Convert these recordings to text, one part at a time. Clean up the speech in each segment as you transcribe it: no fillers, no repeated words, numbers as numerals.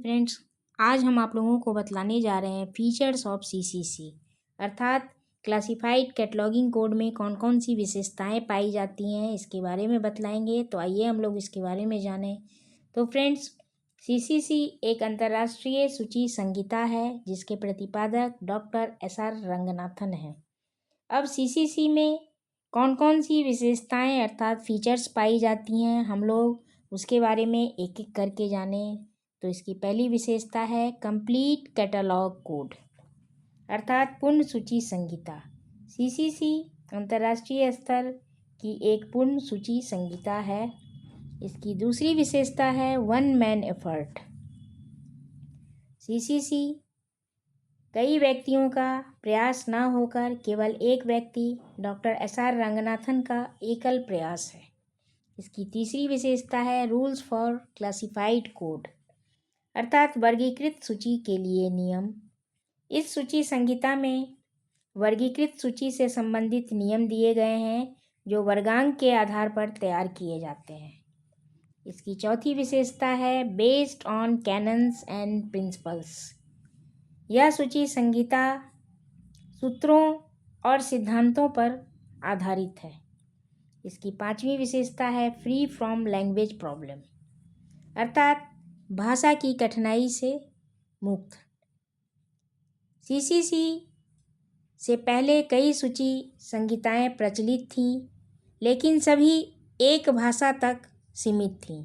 Friends, आज हम आप लोगों को बतलाने जा रहे हैं फीचर्स ऑफ सीसीसी अर्थात क्लासिफाइड कैटलॉगिंग कोड में कौन कौन सी विशेषताएं पाई जाती हैं, इसके बारे में बतलाएंगे। तो आइए हम लोग इसके बारे में जानें। तो फ्रेंड्स, सीसीसी एक अंतर्राष्ट्रीय सूची संहिता है जिसके प्रतिपादक डॉक्टर SR रंगनाथन हैं। अब सीसीसी में कौन कौन सी विशेषताएं अर्थात फीचर्स पाई जाती हैं, हम लोग उसके बारे में एक एक करके जानें। तो इसकी पहली विशेषता है कंप्लीट कैटलॉग कोड अर्थात पूर्ण सूची संहिता। सीसीसी अंतर्राष्ट्रीय स्तर की एक पूर्ण सूची संहिता है। इसकी दूसरी विशेषता है वन मैन एफर्ट। सीसीसी कई व्यक्तियों का प्रयास न होकर केवल एक व्यक्ति डॉक्टर SR रंगनाथन का एकल प्रयास है। इसकी तीसरी विशेषता है रूल्स फॉर क्लासिफाइड कोड अर्थात वर्गीकृत सूची के लिए नियम। इस सूची संहिता में वर्गीकृत सूची से संबंधित नियम दिए गए हैं जो वर्गांक के आधार पर तैयार किए जाते हैं। इसकी चौथी विशेषता है based on cannons and principles. यह सूची संहिता सूत्रों और सिद्धांतों पर आधारित है। इसकी पांचवी विशेषता है फ्री फ्रॉम लैंग्वेज प्रॉब्लम अर्थात भाषा की कठिनाई से मुक्त। सीसीसी से पहले कई सूची संहिताएं प्रचलित थीं, लेकिन सभी एक भाषा तक सीमित थीं।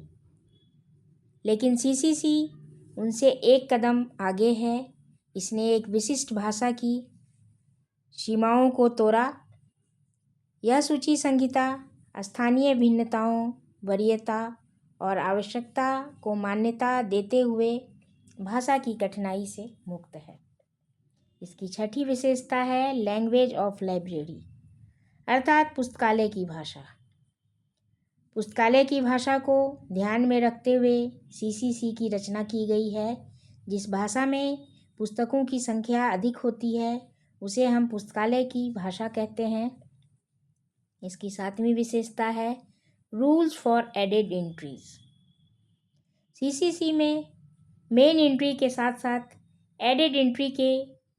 लेकिन सीसीसी उनसे एक कदम आगे है। इसने एक विशिष्ट भाषा की सीमाओं को तोड़ा। यह सूची संहिता स्थानीय भिन्नताओं, वरीयता और आवश्यकता को मान्यता देते हुए भाषा की कठिनाई से मुक्त है। इसकी छठी विशेषता है लैंग्वेज ऑफ लाइब्रेरी अर्थात पुस्तकालय की भाषा। पुस्तकालय की भाषा को ध्यान में रखते हुए सीसीसी की रचना की गई है। जिस भाषा में पुस्तकों की संख्या अधिक होती है उसे हम पुस्तकालय की भाषा कहते हैं। इसकी सातवीं विशेषता है rules for added entries. CCC में मेन एंट्री के साथ साथ एडेड एंट्री के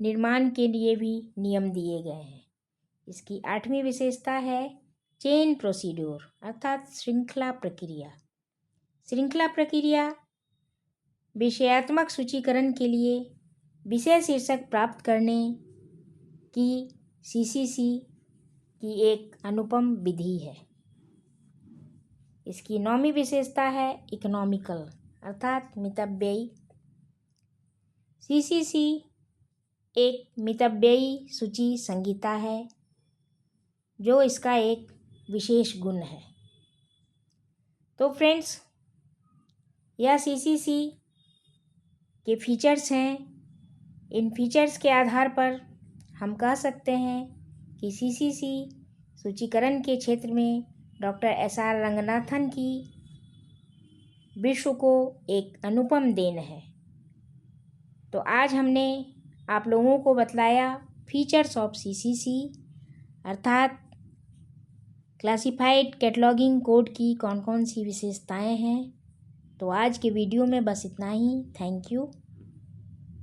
निर्माण के लिए भी नियम दिए गए हैं। इसकी आठवीं विशेषता है चेन प्रोसीड्योर अर्थात श्रृंखला प्रक्रिया। श्रृंखला प्रक्रिया विषयात्मक सूचीकरण के लिए विषय शीर्षक प्राप्त करने की सीसीसी की एक अनुपम विधि है। इसकी नौवीं विशेषता है इकोनॉमिकल अर्थात मितव्ययी। सीसीसी एक मितव्ययी सूची संहिता है जो इसका एक विशेष गुण है। तो फ्रेंड्स, यह सीसीसी के फीचर्स हैं। इन फीचर्स के आधार पर हम कह सकते हैं कि सीसीसी सूचीकरण के क्षेत्र में डॉक्टर SR रंगनाथन की विश्व को एक अनुपम देन है। तो आज हमने आप लोगों को बतलाया फीचर्स ऑफ सीसीसी अर्थात क्लासिफाइड कैटलॉगिंग कोड की कौन कौन सी विशेषताएं हैं। तो आज के वीडियो में बस इतना ही। Thank you.